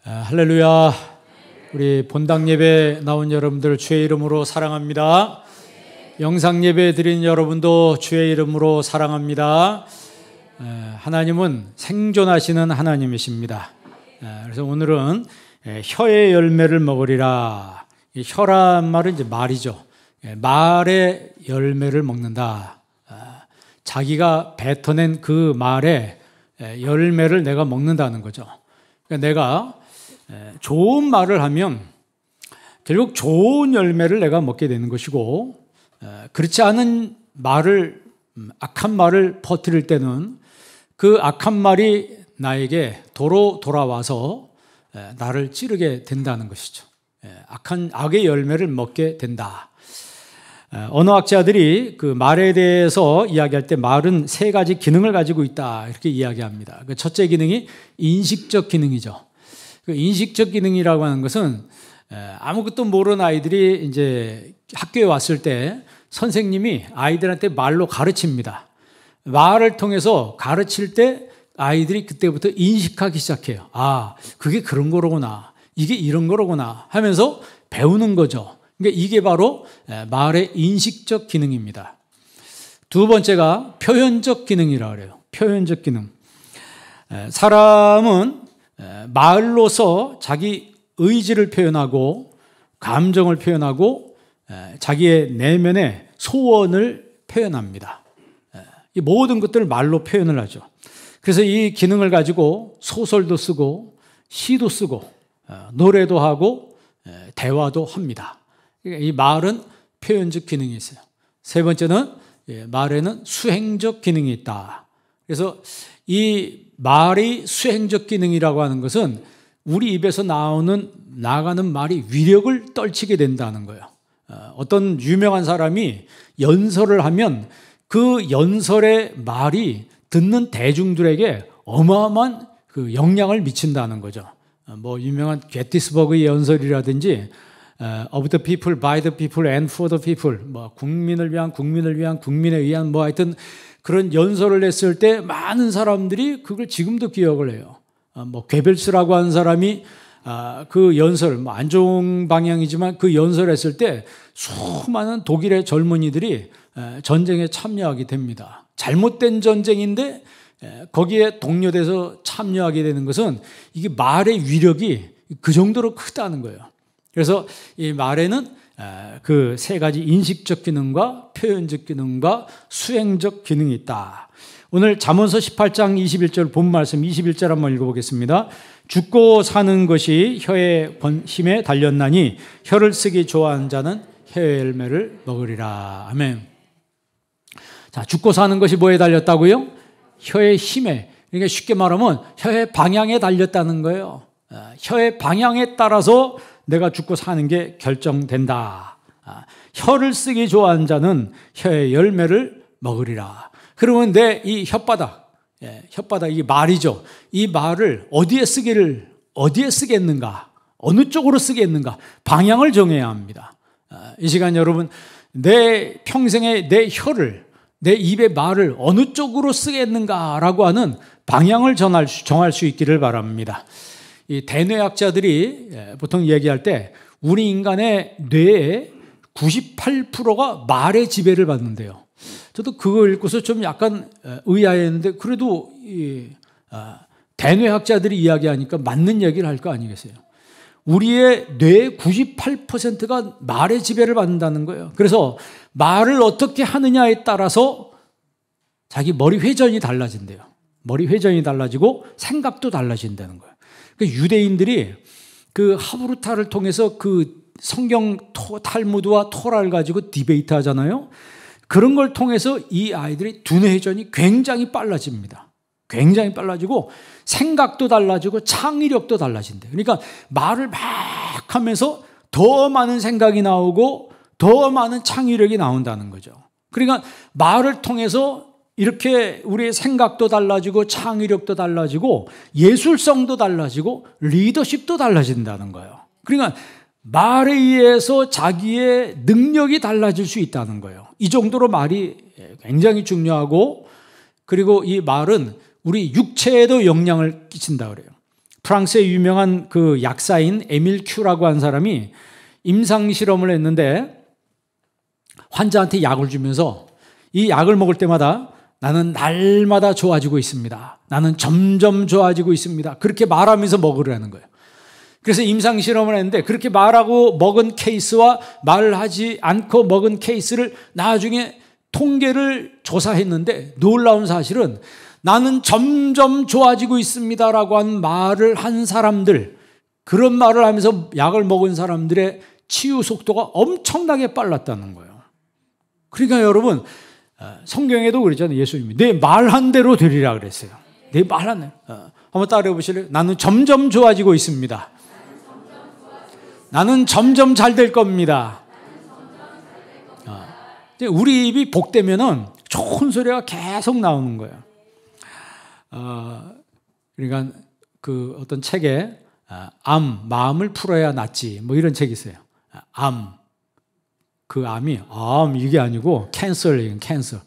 할렐루야. 우리 본당 예배 나온 여러분들 주의 이름으로 사랑합니다. 영상 예배 드린 여러분도 주의 이름으로 사랑합니다. 하나님은 생존하시는 하나님이십니다. 그래서 오늘은 혀의 열매를 먹으리라. 이 혀란 말은 이제 말이죠. 말의 열매를 먹는다. 자기가 뱉어낸 그 말의 열매를 내가 먹는다는 거죠. 그러니까 내가 좋은 말을 하면 결국 좋은 열매를 내가 먹게 되는 것이고, 그렇지 않은 말을, 악한 말을 퍼뜨릴 때는 그 악한 말이 나에게 도로 돌아와서 나를 찌르게 된다는 것이죠. 악의 열매를 먹게 된다. 언어학자들이 그 말에 대해서 이야기할 때 말은 세 가지 기능을 가지고 있다, 이렇게 이야기합니다. 그 첫째 기능이 인식적 기능이죠. 그 인식적 기능이라고 하는 것은 아무것도 모르는 아이들이 이제 학교에 왔을 때 선생님이 아이들한테 말로 가르칩니다. 말을 통해서 가르칠 때 아이들이 그때부터 인식하기 시작해요. 아, 그게 그런 거로구나. 이게 이런 거로구나 하면서 배우는 거죠. 그러니까 이게 바로 말의 인식적 기능입니다. 두 번째가 표현적 기능이라고 그래요. 표현적 기능. 사람은 말로서 자기 의지를 표현하고 감정을 표현하고 자기의 내면의 소원을 표현합니다. 이 모든 것들을 말로 표현을 하죠. 그래서 이 기능을 가지고 소설도 쓰고 시도 쓰고 노래도 하고 대화도 합니다. 이 말은 표현적 기능이 있어요. 세 번째는 말에는 수행적 기능이 있다. 그래서 이 말이 수행적 기능이라고 하는 것은 우리 입에서 나가는 말이 위력을 떨치게 된다는 거예요. 어떤 유명한 사람이 연설을 하면 그 연설의 말이 듣는 대중들에게 어마어마한 그 영향을 미친다는 거죠. 뭐 유명한 게티스버그의 연설이라든지 of the people, by the people, and for the people, 뭐 국민을 위한, 국민에 의한, 뭐 하여튼 그런 연설을 했을 때 많은 사람들이 그걸 지금도 기억을 해요. 뭐 괴벨스라고 하는 사람이 그 연설, 뭐 안 좋은 방향이지만 그 연설했을 때 수많은 독일의 젊은이들이 전쟁에 참여하게 됩니다. 잘못된 전쟁인데 거기에 동료돼서 참여하게 되는 것은 이게 말의 위력이 그 정도로 크다는 거예요. 그래서 이 말에는 그 세 가지 인식적 기능과 표현적 기능과 수행적 기능이 있다. 오늘 잠언서 18장 21절 본 말씀 21절 한번 읽어보겠습니다. 죽고 사는 것이 혀의 힘에 달렸나니 혀를 쓰기 좋아하는 자는 혀의 열매를 먹으리라. 아멘. 자, 죽고 사는 것이 뭐에 달렸다고요? 혀의 힘에. 그러니까 쉽게 말하면 혀의 방향에 달렸다는 거예요. 혀의 방향에 따라서 내가 죽고 사는 게 결정된다. 혀를 쓰기 좋아하는 자는 혀의 열매를 먹으리라. 그러면 내 이 혓바닥, 이게 말이죠. 이 말을 어디에 쓰겠는가? 어느 쪽으로 쓰겠는가? 방향을 정해야 합니다. 이 시간 여러분, 내 평생에 내 혀를, 내 입의 말을 어느 쪽으로 쓰겠는가라고 하는 방향을 정할 수 있기를 바랍니다. 이 대뇌학자들이 보통 얘기할 때 우리 인간의 뇌의 98%가 말의 지배를 받는데요. 저도 그거 읽고서 좀 약간 의아했는데 그래도 대뇌학자들이 이야기하니까 맞는 얘기를 할 거 아니겠어요? 우리의 뇌의 98%가 말의 지배를 받는다는 거예요. 그래서 말을 어떻게 하느냐에 따라서 자기 머리 회전이 달라진대요. 머리 회전이 달라지고 생각도 달라진다는 거예요. 유대인들이 그 하브루타를 통해서 그 성경 탈무드와 토라를 가지고 디베이트 하잖아요. 그런 걸 통해서 이 아이들이 두뇌 회전이 굉장히 빨라집니다. 굉장히 빨라지고 생각도 달라지고 창의력도 달라진대. 그러니까 말을 막 하면서 더 많은 생각이 나오고 더 많은 창의력이 나온다는 거죠. 그러니까 말을 통해서 이렇게 우리의 생각도 달라지고 창의력도 달라지고 예술성도 달라지고 리더십도 달라진다는 거예요. 그러니까 말에 의해서 자기의 능력이 달라질 수 있다는 거예요. 이 정도로 말이 굉장히 중요하고, 그리고 이 말은 우리 육체에도 영향을 끼친다 그래요. 프랑스의 유명한 그 약사인 에밀 큐라고 한 사람이 임상 실험을 했는데 환자한테 약을 주면서 이 약을 먹을 때마다 나는 날마다 좋아지고 있습니다. 나는 점점 좋아지고 있습니다. 그렇게 말하면서 먹으라는 거예요. 그래서 임상 실험을 했는데 그렇게 말하고 먹은 케이스와 말하지 않고 먹은 케이스를 나중에 통계를 조사했는데 놀라운 사실은 나는 점점 좋아지고 있습니다라고 한 말을 한 사람들, 그런 말을 하면서 약을 먹은 사람들의 치유 속도가 엄청나게 빨랐다는 거예요. 그러니까 여러분, 성경에도 그러잖아요. 예수님이 내 말한 대로 되리라 그랬어요. 내 말한 대로. 한번 따라해 보실래요? 나는 점점 좋아지고 있습니다. 나는 점점 잘 될 겁니다. 우리 입이 복되면은 좋은 소리가 계속 나오는 거예요. 그러니까 그 어떤 책에 마음을 풀어야 낫지 뭐 이런 책이 있어요. 그 암이 이게 아니고 캔서.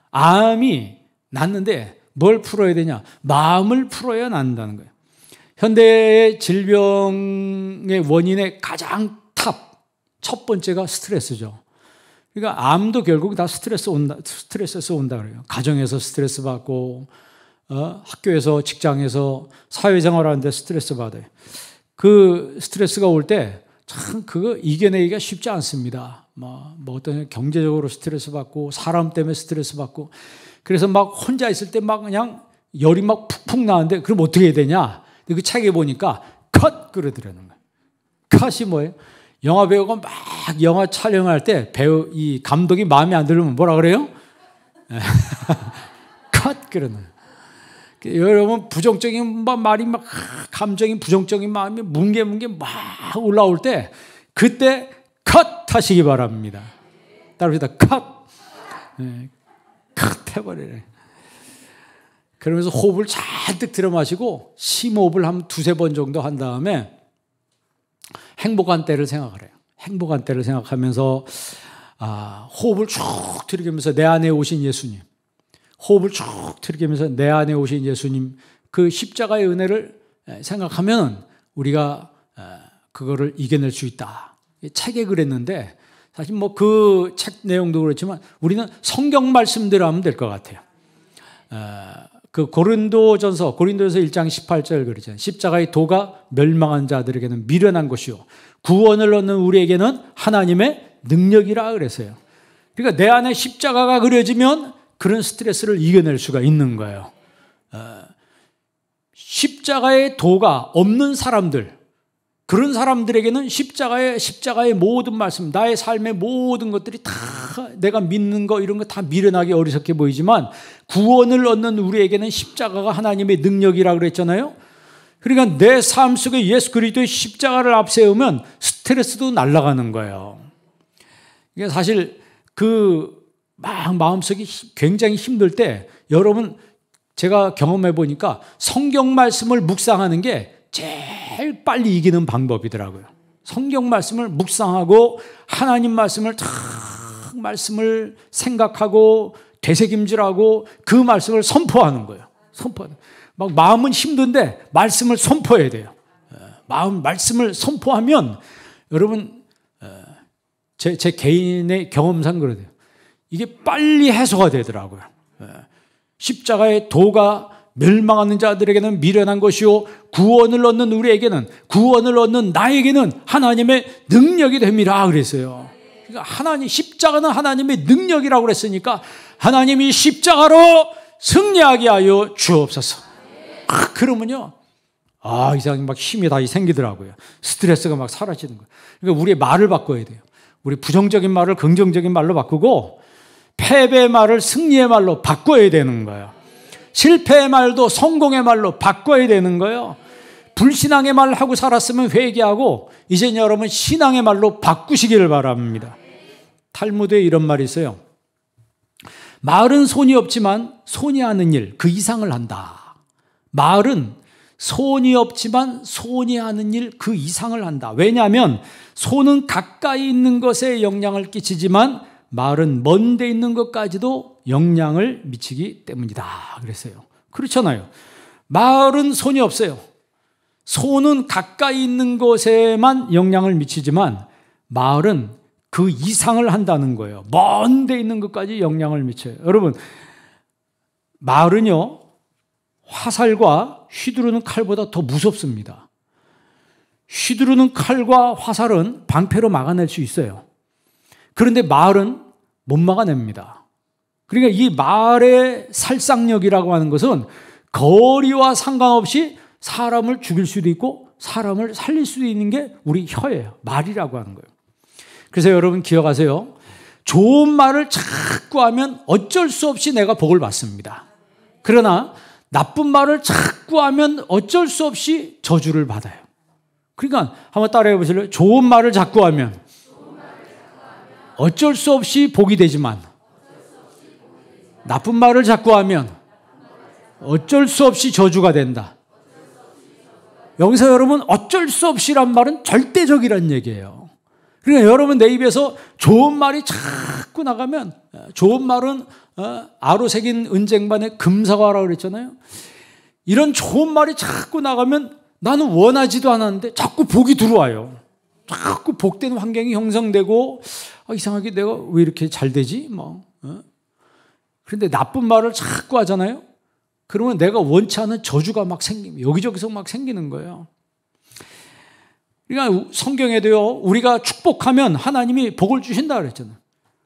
암이 낫는데 뭘 풀어야 되냐? 마음을 풀어야 낫는다는 거예요. 현대의 질병의 원인의 가장 첫 번째가 스트레스죠. 그러니까 암도 결국 다 스트레스에서 온다 그래요. 가정에서 스트레스 받고, 학교에서, 직장에서, 사회생활 하는데 스트레스 받아요. 그 스트레스가 올 때 참 그거 이겨내기가 쉽지 않습니다. 뭐 어떤 경제적으로 스트레스 받고, 사람 때문에 스트레스 받고, 그래서 막 혼자 있을 때 막 그냥 열이 막 푹푹 나는데 그럼 어떻게 해야 되냐? 그 책에 보니까 컷 그러더라는 거예요. 컷이 뭐예요? 영화 배우가 막 영화 촬영할 때 이 감독이 마음에 안 들면 뭐라 그래요? 컷 그러는 거예요. 여러분 부정적인 말이 막 감정이 부정적인 마음이 뭉게 막 올라올 때 그때 컷 하시기 바랍니다. 따라합시다. 컷. 컷 해버리래. 그러면서 호흡을 잔뜩 들여 마시고 심호흡을 한 두세 번 정도 한 다음에 행복한 때를 생각하래요. 행복한 때를 생각하면서 호흡을 쭉 들이키면서 내 안에 오신 예수님, 호흡을 쭉 들이키면서 내 안에 오신 예수님, 그 십자가의 은혜를 생각하면 우리가 그거를 이겨낼 수 있다. 책에 그랬는데 사실 뭐 그 책 내용도 그렇지만 우리는 성경 말씀대로 하면 될 것 같아요. 그 고린도전서 1장 18절 그러잖아요. 십자가의 도가 멸망한 자들에게는 미련한 것이요 구원을 얻는 우리에게는 하나님의 능력이라 그랬어요. 그러니까 내 안에 십자가가 그려지면 그런 스트레스를 이겨낼 수가 있는 거예요. 십자가의 도가 없는 사람들, 그런 사람들에게는 십자가의 모든 말씀, 나의 삶의 모든 것들이 다 내가 믿는 거 이런 거 다 미련하게 어리석게 보이지만 구원을 얻는 우리에게는 십자가가 하나님의 능력이라고 그랬잖아요. 그러니까 내 삶 속에 예수 그리스도의 십자가를 앞세우면 스트레스도 날아가는 거예요. 이게 사실 그 마음속이 굉장히 힘들 때 여러분 제가 경험해 보니까 성경 말씀을 묵상하는 게 제일 빨리 이기는 방법이더라고요. 성경 말씀을 묵상하고 하나님 말씀을 말씀을 생각하고 되새김질하고 그 말씀을 선포하는 거예요. 막 마음은 힘든데 말씀을 선포해야 돼요. 말씀을 선포하면 여러분 제 개인의 경험상 그래요. 이게 빨리 해소가 되더라고요. 십자가의 도가 멸망하는 자들에게는 미련한 것이요 구원을 얻는 우리에게는 구원을 얻는 나에게는 하나님의 능력이 됩니다 그랬어요. 그러니까 십자가는 하나님의 능력이라고 그랬으니까 하나님이 십자가로 승리하게 하여 주옵소서. 그러면요 이상하게 막 힘이 다시 생기더라고요. 스트레스가 막 사라지는 거예요. 그러니까 우리의 말을 바꿔야 돼요. 우리 부정적인 말을 긍정적인 말로 바꾸고 패배의 말을 승리의 말로 바꿔야 되는 거예요. 실패의 말도 성공의 말로 바꿔야 되는 거예요. 불신앙의 말을 하고 살았으면 회개하고 이제 여러분 신앙의 말로 바꾸시기를 바랍니다. 탈무드에 이런 말이 있어요. 말은 손이 없지만 손이 하는 일 그 이상을 한다. 말은 손이 없지만 손이 하는 일 그 이상을 한다. 왜냐하면 손은 가까이 있는 것에 영향을 끼치지만 말은 먼 데 있는 것까지도 영향을 미치기 때문이다 그랬어요. 그렇잖아요. 말은 손이 없어요. 소는 가까이 있는 것에만 영향을 미치지만 마을은 그 이상을 한다는 거예요. 먼 데 있는 것까지 영향을 미쳐요. 여러분, 마을은요, 화살과 휘두르는 칼보다 더 무섭습니다. 휘두르는 칼과 화살은 방패로 막아낼 수 있어요. 그런데 마을은 못 막아냅니다. 그러니까 이 말의 살상력이라고 하는 것은 거리와 상관없이 사람을 죽일 수도 있고 사람을 살릴 수도 있는 게 우리 혀예요. 말이라고 하는 거예요. 그래서 여러분 기억하세요. 좋은 말을 자꾸 하면 어쩔 수 없이 내가 복을 받습니다. 그러나 나쁜 말을 자꾸 하면 어쩔 수 없이 저주를 받아요. 그러니까 한번 따라해 보실래요? 좋은 말을 자꾸 하면 어쩔 수 없이 복이 되지만 나쁜 말을 자꾸 하면 어쩔 수 없이 저주가 된다. 여기서 여러분 어쩔 수 없이란 말은 절대적이란 얘기예요. 그러니까 여러분 내 입에서 좋은 말이 자꾸 나가면, 좋은 말은 아로 새긴 은쟁반에 금사과라고 그랬잖아요. 이런 좋은 말이 자꾸 나가면 나는 원하지도 않았는데 자꾸 복이 들어와요. 자꾸 복되는 환경이 형성되고 이상하게 내가 왜 이렇게 잘 되지? 그런데 나쁜 말을 자꾸 하잖아요. 그러면 내가 원치 않은 저주가 막 생깁니다. 여기저기서 막 생기는 거예요. 그러니까 성경에도요, 우리가 축복하면 하나님이 복을 주신다 그랬잖아요.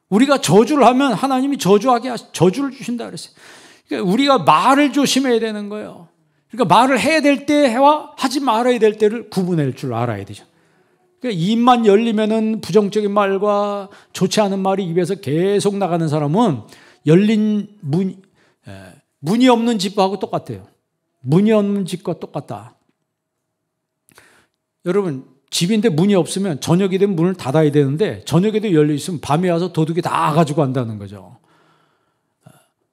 우리가 저주를 하면 하나님이 저주를 주신다 그랬어요. 그러니까 우리가 말을 조심해야 되는 거예요. 그러니까 말을 해야 될 때와 하지 말아야 될 때를 구분할 줄 알아야 되죠. 그러니까 입만 열리면은 부정적인 말과 좋지 않은 말이 입에서 계속 나가는 사람은 열린 문이 없는 집하고 똑같아요. 문이 없는 집과 똑같다. 여러분, 집인데 문이 없으면 저녁이 되면 문을 닫아야 되는데 저녁에도 열려 있으면 밤에 와서 도둑이 다 가지고 간다는 거죠.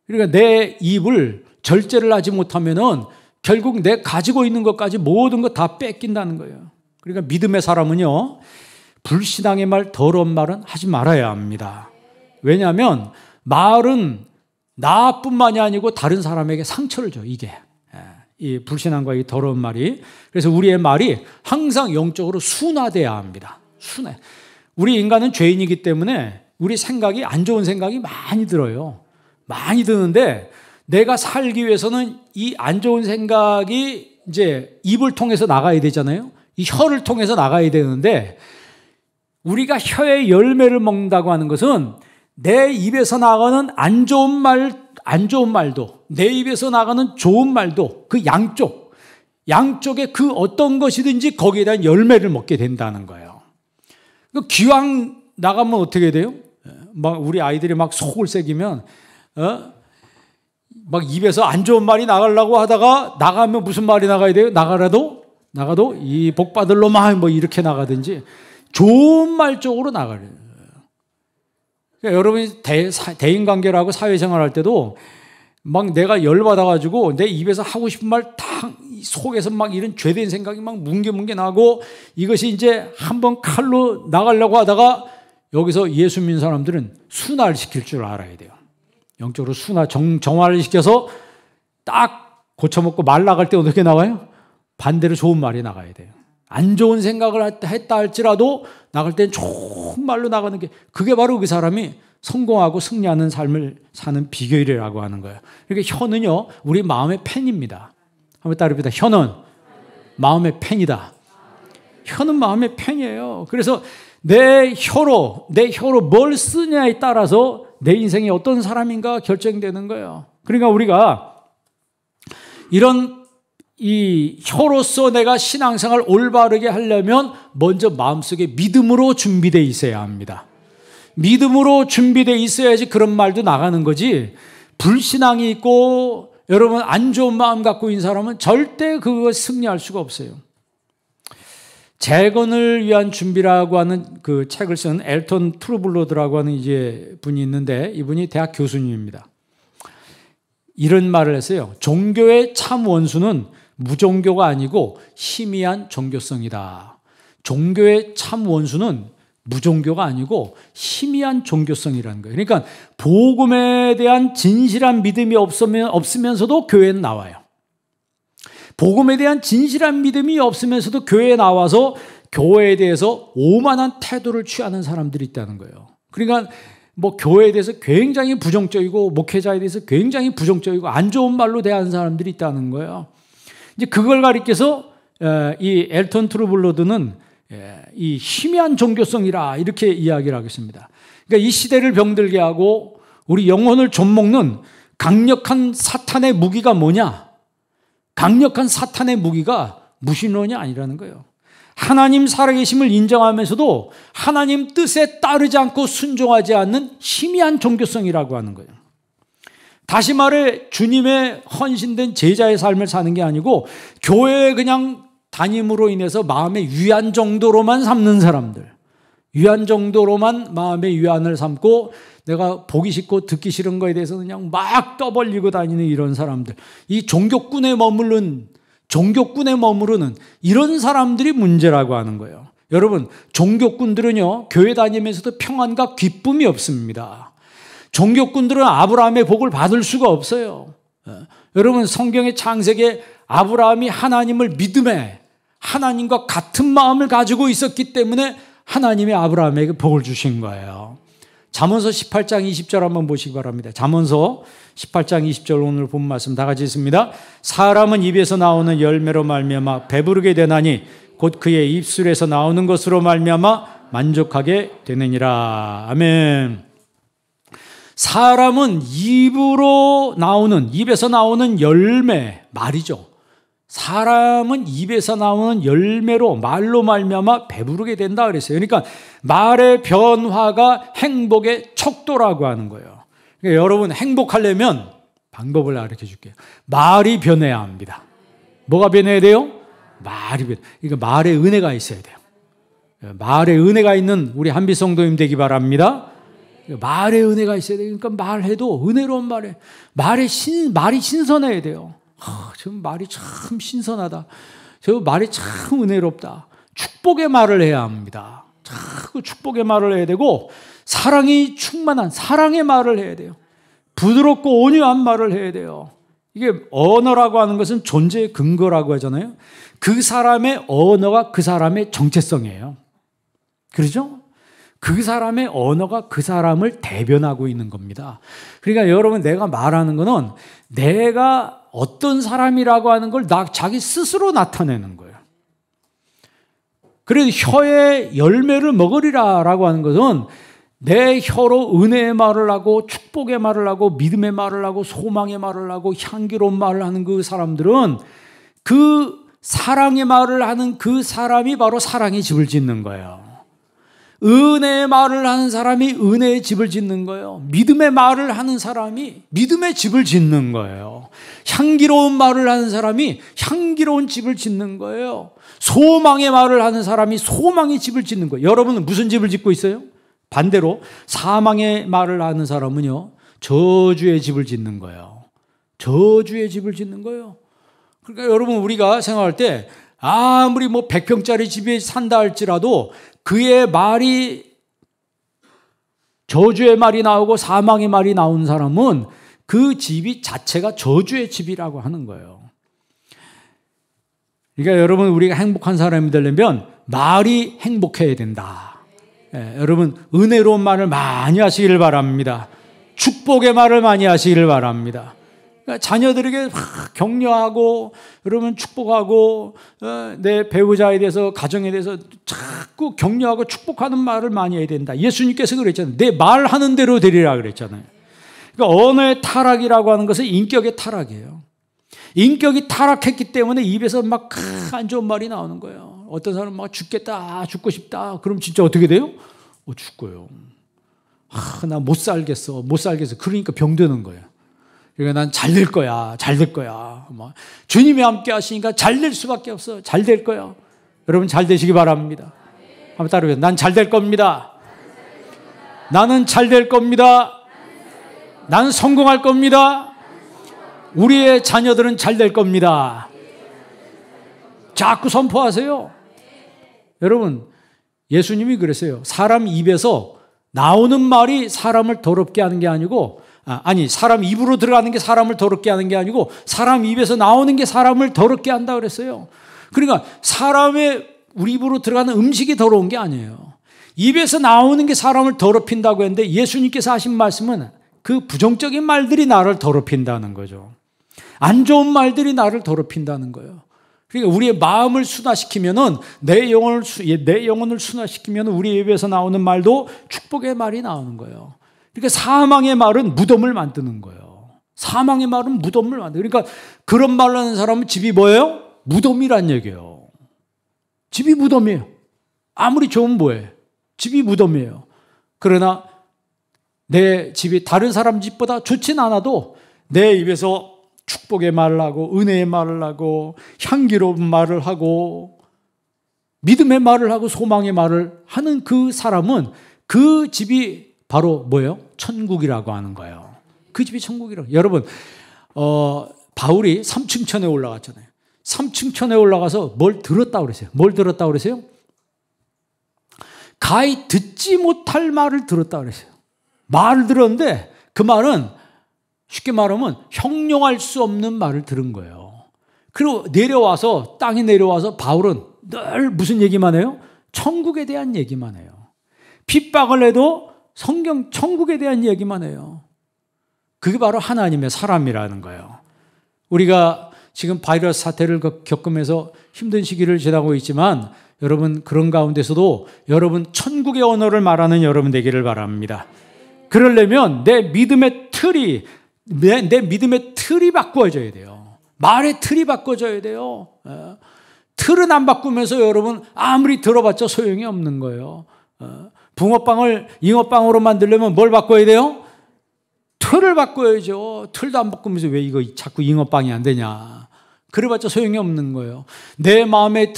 그러니까 내 입을 절제를 하지 못하면은 결국 내 가지고 있는 것까지 모든 것 다 뺏긴다는 거예요. 그러니까 믿음의 사람은요, 불신앙의 말, 더러운 말은 하지 말아야 합니다. 왜냐하면 말은 나뿐만이 아니고 다른 사람에게 상처를 줘요. 이 불신앙과 이 더러운 말이. 그래서 우리의 말이 항상 영적으로 순화돼야 합니다. 순해. 우리 인간은 죄인이기 때문에 우리 생각이 안 좋은 생각이 많이 들어요. 많이 드는데 내가 살기 위해서는 이 안 좋은 생각이 이제 입을 통해서 나가야 되잖아요. 이 혀를 통해서 나가야 되는데 우리가 혀의 열매를 먹는다고 하는 것은 내 입에서 나가는 안 좋은 말도 내 입에서 나가는 좋은 말도 그 양쪽에 그 어떤 것이든지 거기에 대한 열매를 먹게 된다는 거예요. 기왕 나가면 어떻게 돼요? 막 우리 아이들이 막 속을 새기면 막 입에서 안 좋은 말이 나가려고 하다가 나가면 무슨 말이 나가야 돼요? 나가도 이 복 받을 놈아 뭐 이렇게 나가든지 좋은 말 쪽으로 나가래요. 그러니까 여러분이 대인관계라고 사회생활 할 때도 막 내가 열받아가지고 내 입에서 하고 싶은 말 탁 속에서 막 이런 죄된 생각이 막 뭉게뭉게 나고 이것이 이제 한번 칼로 나가려고 하다가 여기서 예수 믿는 사람들은 순화를 시킬 줄 알아야 돼요. 영적으로 정화를 시켜서 딱 고쳐먹고 말 나갈 때 어떻게 나와요? 반대로 좋은 말이 나가야 돼요. 안 좋은 생각을 했다 할지라도 나갈 땐 좋은 말로 나가는 게 그게 바로 그 사람이 성공하고 승리하는 삶을 사는 비결이라고 하는 거예요. 그러니까 혀는요, 우리 마음의 펜입니다. 한번 따라해봅니다. 혀는 마음의 펜이다. 혀는 마음의 펜이에요. 그래서 내 혀로 뭘 쓰냐에 따라서 내 인생이 어떤 사람인가 결정되는 거예요. 그러니까 우리가 이 혀로서 내가 신앙생활 올바르게 하려면 먼저 마음속에 믿음으로 준비되어 있어야 합니다. 믿음으로 준비되어 있어야지 그런 말도 나가는 거지. 불신앙이 있고 여러분 안 좋은 마음 갖고 있는 사람은 절대 그거 승리할 수가 없어요. 재건을 위한 준비라고 하는 그 책을 쓴 엘턴 트루블로드라고 하는 이제 분이 있는데 이분이 대학 교수님입니다. 이런 말을 했어요. 종교의 참 원수는 무종교가 아니고 희미한 종교성이다. 종교의 참 원수는 무종교가 아니고 희미한 종교성이라는 거예요. 그러니까 복음에 대한 진실한 믿음이 없으면서도 교회는 나와요. 복음에 대한 진실한 믿음이 없으면서도 교회에 나와서 교회에 대해서 오만한 태도를 취하는 사람들이 있다는 거예요. 그러니까 뭐 교회에 대해서 굉장히 부정적이고 목회자에 대해서 굉장히 부정적이고 안 좋은 말로 대하는 사람들이 있다는 거예요. 이제 그걸 가리켜서 이 엘턴 트루블러드는 이 희미한 종교성이라 이렇게 이야기를 하겠습니다. 그러니까 이 시대를 병들게 하고 우리 영혼을 좀먹는 강력한 사탄의 무기가 뭐냐? 강력한 사탄의 무기가 무신론이 아니라는 거예요. 하나님 살아계심을 인정하면서도 하나님 뜻에 따르지 않고 순종하지 않는 희미한 종교성이라고 하는 거예요. 다시 말해 주님의 헌신된 제자의 삶을 사는 게 아니고 교회에 그냥 담임으로 인해서 마음의 위안 정도로만 삼는 사람들, 위안 정도로만 마음의 위안을 삼고 내가 보기 싫고 듣기 싫은 거에 대해서 그냥 막 떠벌리고 다니는 이런 사람들, 이 종교꾼에 머무르는 이런 사람들이 문제라고 하는 거예요. 여러분, 종교꾼들은요, 교회 다니면서도 평안과 기쁨이 없습니다. 종교꾼들은 아브라함의 복을 받을 수가 없어요. 여러분, 성경의 창세기에 아브라함이 하나님을 믿음에 하나님과 같은 마음을 가지고 있었기 때문에 하나님이 아브라함에게 복을 주신 거예요. 잠언서 18장 20절 한번 보시기 바랍니다. 잠언서 18장 20절 오늘 본 말씀 다 같이 있습니다. 사람은 입에서 나오는 열매로 말미암아 배부르게 되나니 곧 그의 입술에서 나오는 것으로 말미암아 만족하게 되느니라. 아멘. 사람은 입에서 나오는 열매, 말이죠. 사람은 입에서 나오는 열매로 말로 말미암아 배부르게 된다 그랬어요. 그러니까 말의 변화가 행복의 척도라고 하는 거예요. 그러니까 여러분 행복하려면 방법을 가르쳐 줄게요. 말이 변해야 합니다. 뭐가 변해야 돼요? 말이 변해. 그러니까 말에 은혜가 있어야 돼요. 말에 은혜가 있는 우리 한비 성도님 되기 바랍니다. 말에 은혜가 있어야 돼요. 그러니까 말해도 은혜로운 말이 신선해야 돼요. 저 말이 참 신선하다. 저 말이 참 은혜롭다. 축복의 말을 해야 합니다. 자꾸 축복의 말을 해야 되고 사랑이 충만한 사랑의 말을 해야 돼요. 부드럽고 온유한 말을 해야 돼요. 이게 언어라고 하는 것은 존재의 근거라고 하잖아요. 그 사람의 언어가 그 사람의 정체성이에요. 그렇죠? 그 사람의 언어가 그 사람을 대변하고 있는 겁니다. 그러니까 여러분, 내가 말하는 거는 내가 어떤 사람이라고 하는 걸 자기 스스로 나타내는 거예요. 그래서 혀의 열매를 먹으리라라고 하는 것은 내 혀로 은혜의 말을 하고 축복의 말을 하고 믿음의 말을 하고 소망의 말을 하고 향기로운 말을 하는 그 사람들은 그 사랑의 말을 하는 그 사람이 바로 사랑의 집을 짓는 거예요. 은혜의 말을 하는 사람이 은혜의 집을 짓는 거예요. 믿음의 말을 하는 사람이 믿음의 집을 짓는 거예요. 향기로운 말을 하는 사람이 향기로운 집을 짓는 거예요. 소망의 말을 하는 사람이 소망의 집을 짓는 거예요. 여러분은 무슨 집을 짓고 있어요? 반대로 사망의 말을 하는 사람은요, 저주의 집을 짓는 거예요. 저주의 집을 짓는 거예요. 그러니까 여러분, 우리가 생각할 때 아무리 100평짜리 집에 산다 할지라도 그의 말이 저주의 말이 나오고 사망의 말이 나온 사람은 그 집이 자체가 저주의 집이라고 하는 거예요. 그러니까 여러분, 우리가 행복한 사람이 되려면 말이 행복해야 된다. 여러분, 은혜로운 말을 많이 하시기를 바랍니다. 축복의 말을 많이 하시기를 바랍니다. 그러니까 자녀들에게 격려하고 여러분 축복하고 내 배우자에 대해서 가정에 대해서 자꾸 격려하고 축복하는 말을 많이 해야 된다. 예수님께서 그랬잖아요. 내 말하는 대로 되리라 그랬잖아요. 그러니까 언어의 타락이라고 하는 것은 인격의 타락이에요. 인격이 타락했기 때문에 입에서 막 안 좋은 말이 나오는 거예요. 어떤 사람은 막 죽겠다, 죽고 싶다. 그럼 진짜 어떻게 돼요? 죽고요. 나 못 살겠어. 그러니까 병드는 거예요. 그러니까 난 잘 될 거야. 주님이 함께 하시니까 잘 될 수밖에 없어. 잘 될 거야. 여러분, 잘 되시기 바랍니다. 한번 따라해요. 난 잘 될 겁니다. 나는 잘 될 겁니다. 나는 성공할 겁니다. 우리의 자녀들은 잘 될 겁니다. 자꾸 선포하세요. 여러분, 예수님이 그랬어요. 사람 입에서 나오는 말이 사람을 더럽게 하는 게 아니고 아니, 사람 입으로 들어가는 게 사람을 더럽게 하는 게 아니고 사람 입에서 나오는 게 사람을 더럽게 한다 그랬어요. 그러니까 우리 입으로 들어가는 음식이 더러운 게 아니에요. 입에서 나오는 게 사람을 더럽힌다고 했는데 예수님께서 하신 말씀은 그 부정적인 말들이 나를 더럽힌다는 거죠. 안 좋은 말들이 나를 더럽힌다는 거예요. 그러니까 우리의 마음을 순화시키면은 내 영혼을 순화시키면은 우리 입에서 나오는 말도 축복의 말이 나오는 거예요. 그러니까 사망의 말은 무덤을 만드는 거예요. 사망의 말은 무덤을 만드는. 그러니까 그런 말을 하는 사람은 집이 뭐예요? 무덤이란 얘기예요. 집이 무덤이에요. 아무리 좋으면 뭐예요? 집이 무덤이에요. 그러나 내 집이 다른 사람 집보다 좋진 않아도 내 입에서 축복의 말을 하고 은혜의 말을 하고 향기로운 말을 하고 믿음의 말을 하고 소망의 말을 하는 그 사람은 그 집이 바로 뭐예요? 천국이라고 하는 거예요. 그 집이 천국이라고. 여러분, 바울이 3층 천에 올라갔잖아요. 3층 천에 올라가서 뭘 들었다고 그랬어요? 뭘 들었다고 그랬어요? 가히 듣지 못할 말을 들었다고 그랬어요. 말을 들었는데 그 말은 쉽게 말하면 형용할 수 없는 말을 들은 거예요. 그리고 땅에 내려와서 바울은 늘 무슨 얘기만 해요? 천국에 대한 얘기만 해요. 핍박을 해도 천국에 대한 얘기만 해요. 그게 바로 하나님의 사람이라는 거예요. 우리가 지금 바이러스 사태를 겪으면서 힘든 시기를 지나고 있지만 여러분 그런 가운데서도 여러분 천국의 언어를 말하는 여러분 되기를 바랍니다. 그러려면 내 믿음의 틀이 바꿔져야 돼요. 말의 틀이 바꿔져야 돼요. 틀은 안 바꾸면서 여러분 아무리 들어봤자 소용이 없는 거예요. 붕어빵을 잉어빵으로 만들려면 뭘 바꿔야 돼요? 틀을 바꿔야죠. 틀도 안 바꾸면서 왜 이거 자꾸 잉어빵이 안 되냐. 그래봤자 소용이 없는 거예요. 내 마음에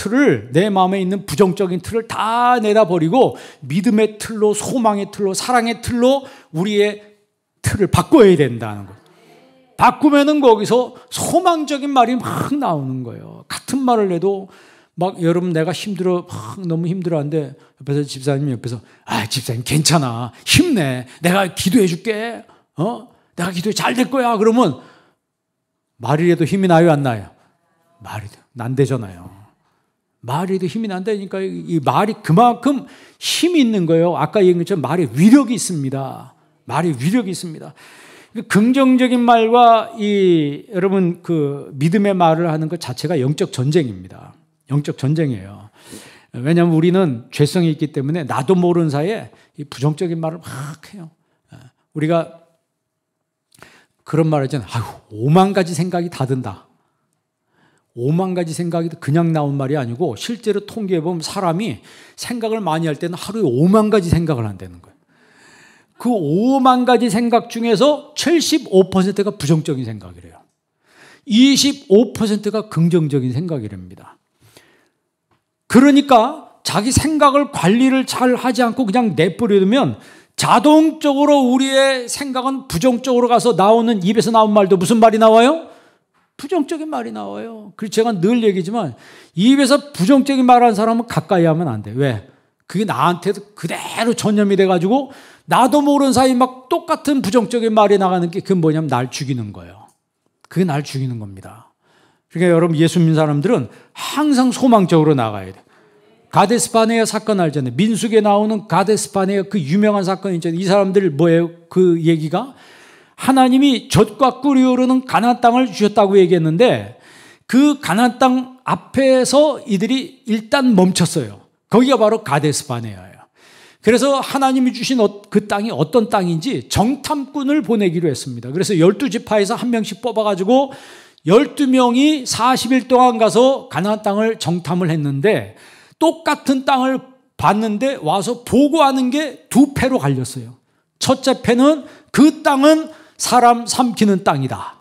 있는 부정적인 틀을 다 내다버리고 믿음의 틀로, 소망의 틀로, 사랑의 틀로 우리의 틀을 바꿔야 된다는 거예요. 바꾸면은 거기서 소망적인 말이 막 나오는 거예요. 같은 말을 해도 막 여러분 내가 너무 힘들어하는데 옆에서 집사님 집사님 괜찮아. 힘내. 내가 기도해 줄게. 내가 기도해 잘 될 거야. 그러면 말이라도 힘이 나요, 안 나요? 말이 난대잖아요. 말이라도 힘이 난다니까 이 말이 그만큼 힘이 있는 거예요. 아까 얘기한 것처럼 말에 위력이 있습니다. 말이 위력이 있습니다. 긍정적인 말과 여러분 그 믿음의 말을 하는 것 자체가 영적 전쟁입니다. 영적 전쟁이에요. 왜냐하면 우리는 죄성이 있기 때문에 나도 모르는 사이에 이 부정적인 말을 막 해요. 우리가 그런 말 하잖아요. 5만 가지 생각이 다 든다. 5만 가지 생각이 그냥 나온 말이 아니고 실제로 통계해 보면 사람이 생각을 많이 할 때는 하루에 5만 가지 생각을 한다는 거예요. 그 5만 가지 생각 중에서 75%가 부정적인 생각이래요. 25%가 긍정적인 생각이랍니다. 그러니까 자기 생각을 관리를 잘 하지 않고 그냥 내버려두면 자동적으로 우리의 생각은 부정적으로 가서 나오는 입에서 나온 말도 무슨 말이 나와요? 부정적인 말이 나와요. 그래서 제가 늘 얘기지만 입에서 부정적인 말하는 사람은 가까이 하면 안 돼. 왜? 그게 나한테도 그대로 전염이 돼가지고 나도 모르는 사이 막 똑같은 부정적인 말이 나가는 게 그건 뭐냐면 날 죽이는 거예요. 그게 날 죽이는 겁니다. 그러니까 여러분 예수 믿는 사람들은 항상 소망적으로 나가야 돼. 가데스바네아 사건 알잖아요. 민수기에 나오는 가데스바네아 그 유명한 사건 있잖아요. 이 사람들 뭐예요? 그 얘기가 하나님이 젖과 꿀이 흐르는 가나안 땅을 주셨다고 얘기했는데 그 가나안 땅 앞에서 이들이 일단 멈췄어요. 거기가 바로 가데스바네아예요. 그래서 하나님이 주신 그 땅이 어떤 땅인지 정탐꾼을 보내기로 했습니다. 그래서 12지파에서 한 명씩 뽑아가지고 12명이 40일 동안 가서 가나안 땅을 정탐을 했는데 똑같은 땅을 봤는데 와서 보고하는 게 두 패로 갈렸어요. 첫째 패는 그 땅은 사람 삼키는 땅이다.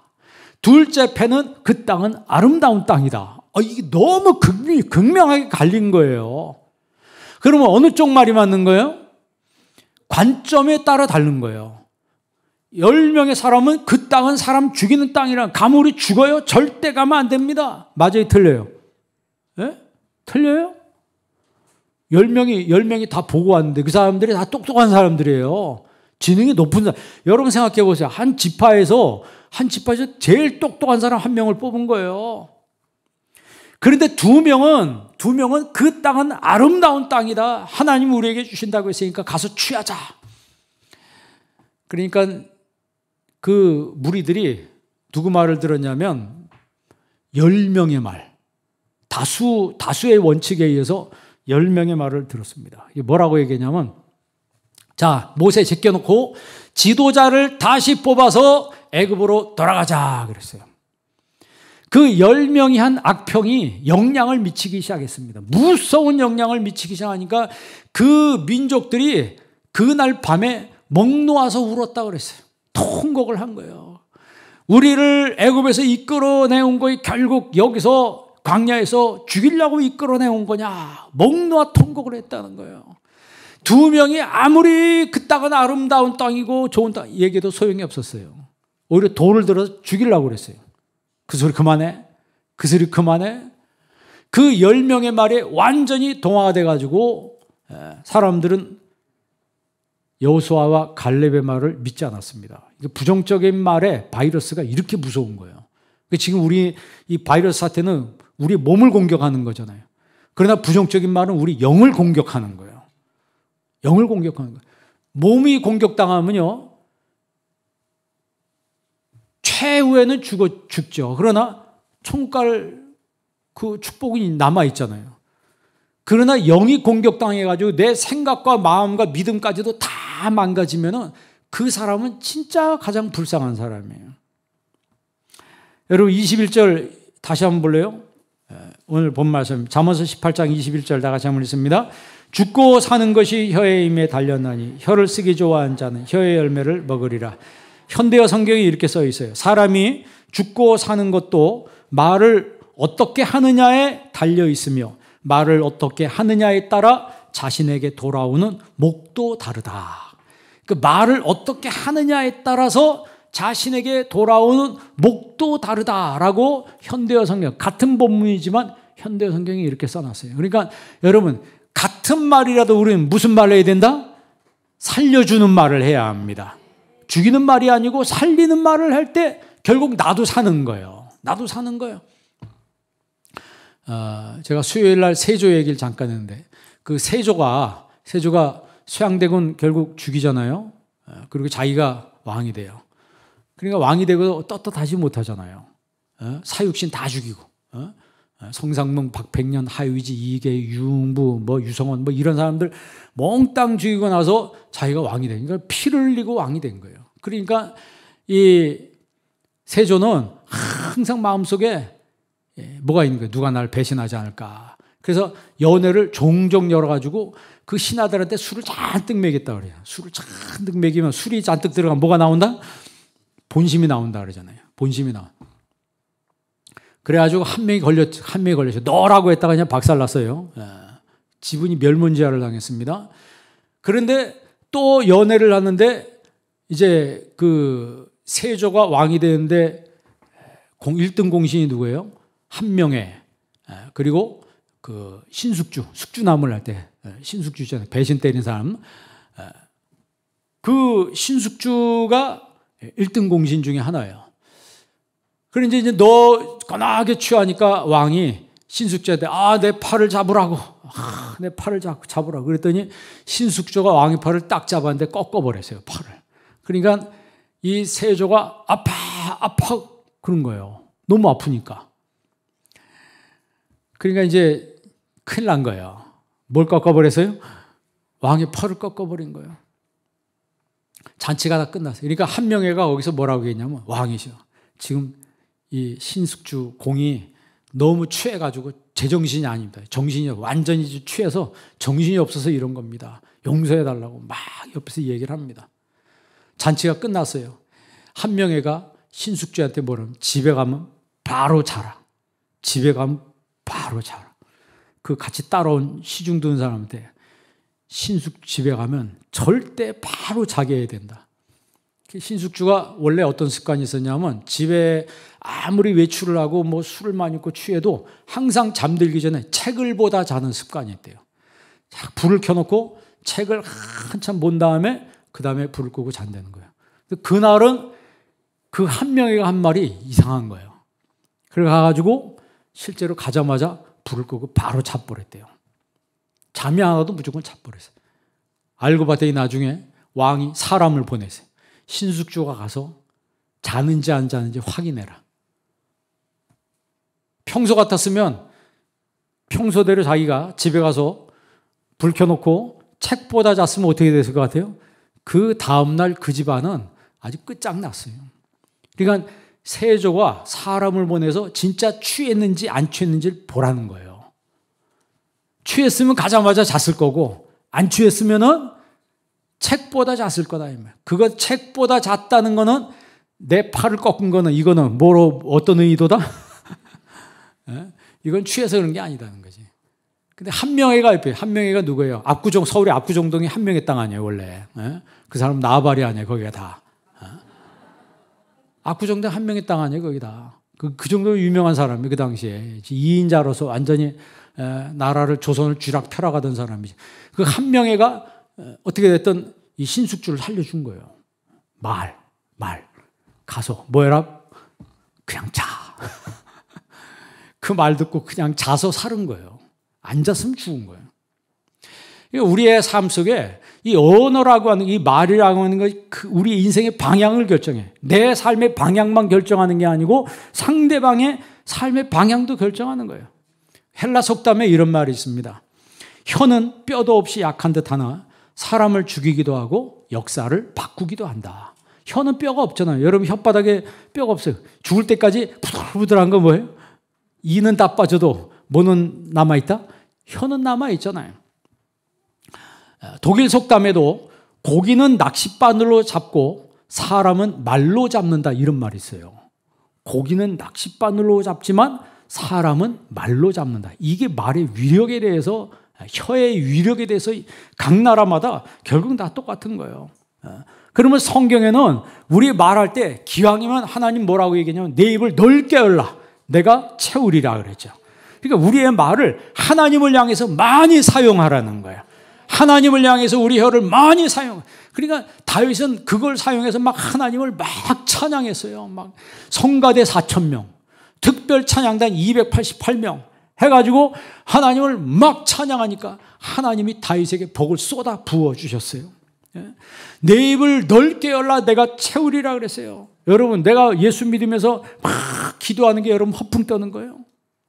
둘째 패는 그 땅은 아름다운 땅이다. 이게 너무 극명하게 갈린 거예요. 그러면 어느 쪽 말이 맞는 거예요? 관점에 따라 다른 거예요. 10명의 사람은 그 땅은 사람 죽이는 땅이라 가면 우리 죽어요? 절대 가면 안 됩니다. 맞아요? 틀려요? 예? 틀려요? 10명이 다 보고 왔는데 그 사람들이 다 똑똑한 사람들이에요. 지능이 높은 사람. 여러분 생각해 보세요. 한 지파에서 제일 똑똑한 사람 한 명을 뽑은 거예요. 그런데 두 명은 그 땅은 아름다운 땅이다. 하나님 우리에게 주신다고 했으니까 가서 취하자. 그러니까 그 무리들이 누구 말을 들었냐면 10명의 말, 다수의 원칙에 의해서 10명의 말을 들었습니다. 이게 뭐라고 얘기했냐면, 자, 모세 제껴놓고 지도자를 다시 뽑아서 애굽으로 돌아가자 그랬어요. 그 10명이 한 악평이 영향을 미치기 시작했습니다. 무서운 영향을 미치기 시작하니까 그 민족들이 그날 밤에 목 놓아서 울었다 그랬어요. 통곡을 한 거예요. 우리를 애굽에서 이끌어내온 거이 결국 여기서 광야에서 죽이려고 이끌어내온 거냐. 목 놓아 통곡을 했다는 거예요. 두 명이 아무리 그 땅은 아름다운 땅이고 좋은 땅 얘기도 소용이 없었어요. 오히려 돌을 들어서 죽이려고 그랬어요. 그 소리 그만해. 그 소리 그만해. 그 10명의 말에 완전히 동화가 돼가지고 사람들은 여호수아와 갈렙의 말을 믿지 않았습니다. 부정적인 말에 바이러스가 이렇게 무서운 거예요. 지금 우리 이 바이러스 사태는 우리 몸을 공격하는 거잖아요. 그러나 부정적인 말은 우리 영을 공격하는 거예요. 영을 공격하는 거예요. 몸이 공격당하면요, 최후에는 죽죠. 그러나 천국 갈 그 축복이 남아있잖아요. 그러나 영이 공격당해가지고 내 생각과 마음과 믿음까지도 다 망가지면은 그 사람은 진짜 가장 불쌍한 사람이에요. 여러분 21절 다시 한번 볼래요? 오늘 본 말씀 잠언서 18장 21절 다 같이 한번 읽습니다. 죽고 사는 것이 혀의 힘에 달렸나니 혀를 쓰기 좋아하는 자는 혀의 열매를 먹으리라. 현대어 성경에 이렇게 써 있어요. 사람이 죽고 사는 것도 말을 어떻게 하느냐에 달려 있으며 말을 어떻게 하느냐에 따라 자신에게 돌아오는 목도 다르다. 그 말을 어떻게 하느냐에 따라서 자신에게 돌아오는 목도 다르다라고 현대어 성경, 같은 본문이지만 현대어 성경이 이렇게 써놨어요. 그러니까 여러분, 같은 말이라도 우리는 무슨 말을 해야 된다? 살려주는 말을 해야 합니다. 죽이는 말이 아니고 살리는 말을 할 때 결국 나도 사는 거예요. 나도 사는 거예요. 제가 수요일 날 세조 얘기를 잠깐 했는데 그 세조가 쇠양대군 결국 죽이잖아요. 그리고 자기가 왕이 돼요. 그러니까 왕이 되고 떳떳하지 못하잖아요. 사육신 다 죽이고 성상문, 박백년, 하유지, 이계, 유흥부, 유성원 이런 사람들 몽땅 죽이고 나서 자기가 왕이 되니까 피를 흘리고 왕이 된 거예요. 그러니까 이 세조는 항상 마음속에 뭐가 있는 거예요? 누가 나를 배신하지 않을까? 그래서 연회를 종종 열어가지고 그 신하들한테 술을 잔뜩 먹였다 그래요. 술을 잔뜩 먹이면 술이 잔뜩 들어가면 뭐가 나온다? 본심이 나온다 그러잖아요. 본심이 나와. 그래가지고 한 명이 걸렸어요. 너라고 했다가 그냥 박살났어요. 지분이 멸문지화를 당했습니다. 그런데 또 연회를 하는데 이제 그 세조가 왕이 되는데 1등 공신이 누구예요? 한명회. 그리고 그 숙주나물 할 때 신숙주 있잖아요. 배신 때린 사람. 그 신숙주가 1등 공신 중에 하나예요. 그런데 이제 너 거나하게 취하니까 왕이 신숙주한테 내 팔을 잡으라고. 내 팔을 잡으라고. 그랬더니 신숙주가 왕의 팔을 딱 잡았는데 꺾어버렸어요. 팔을. 그러니까 이 세조가 아파 그런 거예요. 너무 아프니까. 그러니까 이제 큰일 난 거예요. 뭘 꺾어버렸어요? 왕의 팔을 꺾어버린 거예요. 잔치가 다 끝났어요. 그러니까 한명회가 거기서 뭐라고 했냐면 왕이시여. 지금 이 신숙주 공이 너무 취해가지고 제정신이 아닙니다. 정신이 완전히 취해서 정신이 없어서 이런 겁니다. 용서해달라고 막 옆에서 얘기를 합니다. 잔치가 끝났어요. 한명회가 신숙주한테 뭐라면 집에 가면 바로 자라. 집에 가면 바로 자라. 그 같이 따라온 시중 드는 사람한테 신숙 집에 가면 절대 바로 자게 해야 된다. 신숙주가 원래 어떤 습관이 있었냐면 집에 아무리 외출을 하고 술을 많이 먹고 취해도 항상 잠들기 전에 책을 보다 자는 습관이 있대요. 불을 켜놓고 책을 한참 본 다음에 그 다음에 불을 끄고 잔다는 거예요. 그날은 그 한 명이가 한 말이 이상한 거예요. 그래 가가지고 실제로 가자마자 불을 끄고 바로 자버렸대요. 잠이 안 와도 무조건 자버렸어요. 알고 봤더니 나중에 왕이 사람을 보냈어요. 신숙주가 가서 자는지 안 자는지 확인해라. 평소 같았으면 평소대로 자기가 집에 가서 불 켜놓고 책보다 잤으면 어떻게 됐을 것 같아요? 그 다음날 그 집안은 아주 끝장났어요. 그러니까 세조가 사람을 보내서 진짜 취했는지 안 취했는지를 보라는 거예요. 취했으면 가자마자 잤을 거고 안 취했으면은 책보다 잤을 거다. 그거 책보다 잤다는 거는 내 팔을 꺾은 거는 이거는 뭐로 어떤 의도다? 이건 취해서 그런 게 아니다는 거지. 근데 한명회가 있어요. 한명회가 누구예요? 압구정, 서울의 압구정동이 한명회 땅 아니에요, 원래. 그 사람 나발이 아니에요, 거기가 다. 압구정동 한명회 땅 아니에요, 거기 다. 그 정도로 유명한 사람이 그 당시에 2인자로서 완전히 나라를 조선을 쥐락 펴라가던 사람이지. 그 한명회가 어떻게 됐든 이 신숙주를 살려준 거예요. 말 가서 뭐 해라? 그냥 자. 그 말 듣고 그냥 자서 살은 거예요. 안 잤으면 죽은 거예요. 우리의 삶 속에 이 언어라고 하는 이 말이라고 하는 것이 우리 인생의 방향을 결정해. 내 삶의 방향만 결정하는 게 아니고 상대방의 삶의 방향도 결정하는 거예요. 헬라 속담에 이런 말이 있습니다. 혀는 뼈도 없이 약한 듯하나 사람을 죽이기도 하고 역사를 바꾸기도 한다. 혀는 뼈가 없잖아요. 여러분 혓바닥에 뼈가 없어요. 죽을 때까지 부들부들한 거 뭐예요? 이는 다 빠져도 뭐는 남아있다? 혀는 남아있잖아요. 독일 속담에도 고기는 낚싯바늘로 잡고 사람은 말로 잡는다 이런 말이 있어요. 고기는 낚싯바늘로 잡지만 사람은 말로 잡는다. 이게 말의 위력에 대해서 혀의 위력에 대해서 각 나라마다 결국 다 똑같은 거예요. 그러면 성경에는 우리 말할 때 기왕이면 하나님 뭐라고 얘기하냐면 내 입을 넓게 열라. 내가 채우리라 그랬죠. 그러니까 우리의 말을 하나님을 향해서 많이 사용하라는 거예요. 하나님을 향해서 우리 혀를 많이 사용. 그러니까 다윗은 그걸 사용해서 막 하나님을 막 찬양했어요. 막 성가대 4,000명, 특별 찬양단 288명 해가지고 하나님을 막 찬양하니까 하나님이 다윗에게 복을 쏟아 부어 주셨어요. 내 입을 넓게 열라 내가 채우리라 그랬어요. 여러분 내가 예수 믿으면서 막 기도하는 게 여러분 허풍 떠는 거예요?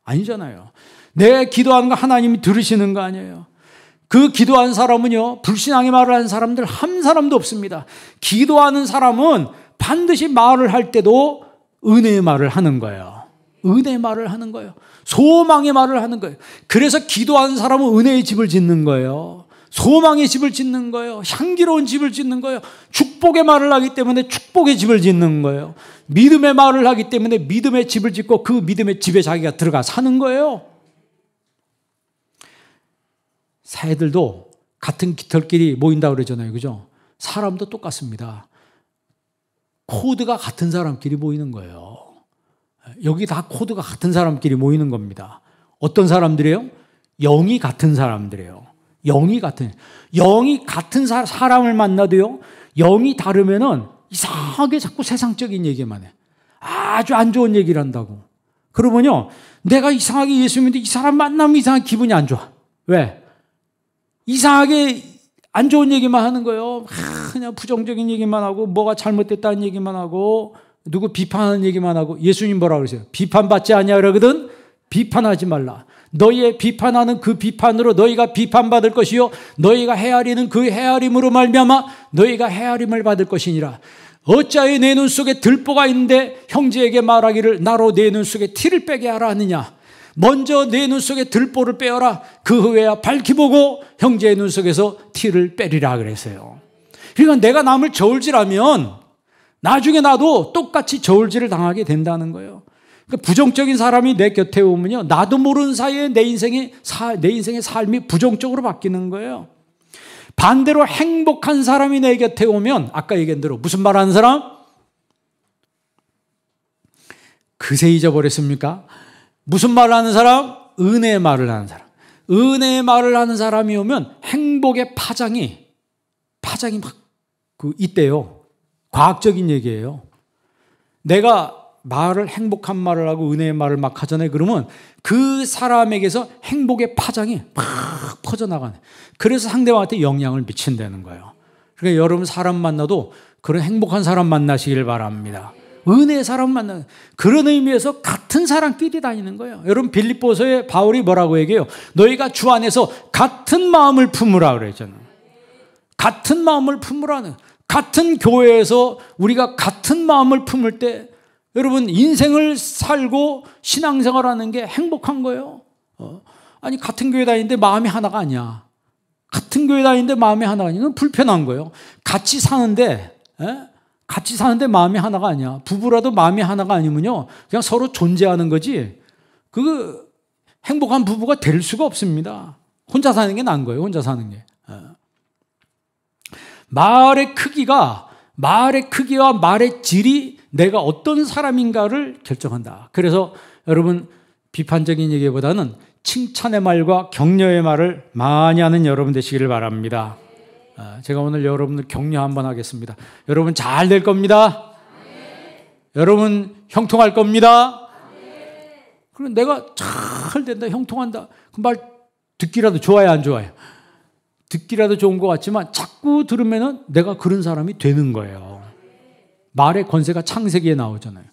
아니잖아요. 내 기도하는 거 하나님이 들으시는 거 아니에요. 그 기도한 사람은요 불신앙의 말을 하는 사람들 한 사람도 없습니다. 기도하는 사람은 반드시 말을 할 때도 은혜의 말을 하는 거예요. 은혜의 말을 하는 거예요. 소망의 말을 하는 거예요. 그래서 기도하는 사람은 은혜의 집을 짓는 거예요. 소망의 집을 짓는 거예요. 향기로운 집을 짓는 거예요. 축복의 말을 하기 때문에 축복의 집을 짓는 거예요. 믿음의 말을 하기 때문에 믿음의 집을 짓고 그 믿음의 집에 자기가 들어가 사는 거예요. 새들도 같은 깃털끼리 모인다고 그러잖아요. 그죠? 사람도 똑같습니다. 코드가 같은 사람끼리 모이는 거예요. 여기 다 코드가 같은 사람끼리 모이는 겁니다. 어떤 사람들이에요? 영이 같은 사람들이에요. 영이 같은 사람을 만나도요, 영이 다르면은 이상하게 자꾸 세상적인 얘기만 해. 아주 안 좋은 얘기를 한다고. 그러면요, 내가 이상하게 예수 믿는데 이 사람 만나면 이상하게 기분이 안 좋아. 왜? 이상하게 안 좋은 얘기만 하는 거예요. 그냥 부정적인 얘기만 하고, 뭐가 잘못됐다는 얘기만 하고, 누구 비판하는 얘기만 하고. 예수님 뭐라고 그러세요? 비판받지 않냐 그러거든? 비판하지 말라. 너희의 비판하는 그 비판으로 너희가 비판받을 것이요 너희가 헤아리는 그 헤아림으로 말미암아 너희가 헤아림을 받을 것이니라. 어찌하여 내 눈 속에 들보가 있는데 형제에게 말하기를 나로 내 눈 속에 티를 빼게 하라 하느냐. 먼저 내 눈 속에 들보를 빼어라. 그 후에야 밝히 보고 형제의 눈 속에서 티를 빼리라 그랬어요. 그러니까 내가 남을 저울질하면 나중에 나도 똑같이 저울질을 당하게 된다는 거예요. 그러니까 부정적인 사람이 내 곁에 오면요, 나도 모르는 사이에 내 인생의 삶이 부정적으로 바뀌는 거예요. 반대로 행복한 사람이 내 곁에 오면 아까 얘기한 대로 무슨 말 하는 사람? 그새 잊어버렸습니까? 무슨 말을 하는 사람? 은혜의 말을 하는 사람. 은혜의 말을 하는 사람이 오면 행복의 파장이 막 있대요. 과학적인 얘기예요. 내가 행복한 말을 하고 은혜의 말을 막 하잖아요. 그러면 그 사람에게서 행복의 파장이 막 퍼져나가네. 그래서 상대방한테 영향을 미친다는 거예요. 그러니까 여러분 사람 만나도 그런 행복한 사람 만나시길 바랍니다. 은혜의 사람 만나는 그런 의미에서 같은 사람끼리 다니는 거예요. 여러분 빌립보서에 바울이 뭐라고 얘기해요? 너희가 주 안에서 같은 마음을 품으라 그랬잖아요. 같은 마음을 품으라는, 같은 교회에서 우리가 같은 마음을 품을 때 여러분 인생을 살고 신앙생활하는 게 행복한 거예요. 아니 같은 교회 다니는데 마음이 하나가 아니야. 같은 교회 다니는데 마음이 하나가 아니면 불편한 거예요. 같이 사는데 마음이 하나가 아니야. 부부라도 마음이 하나가 아니면요 그냥 서로 존재하는 거지. 그 행복한 부부가 될 수가 없습니다. 혼자 사는 게 나은 거예요. 혼자 사는 게. 말의 크기와 말의 질이 내가 어떤 사람인가를 결정한다. 그래서 여러분 비판적인 얘기보다는 칭찬의 말과 격려의 말을 많이 하는 여러분 되시기를 바랍니다. 제가 오늘 여러분들 격려 한번 하겠습니다. 여러분 잘 될 겁니다. 여러분 형통할 겁니다. 그럼 내가 잘 된다, 형통한다. 그 말 듣기라도 좋아요, 안 좋아요? 듣기라도 좋은 것 같지만 자꾸 들으면은 내가 그런 사람이 되는 거예요. 말의 권세가 창세기에 나오잖아요.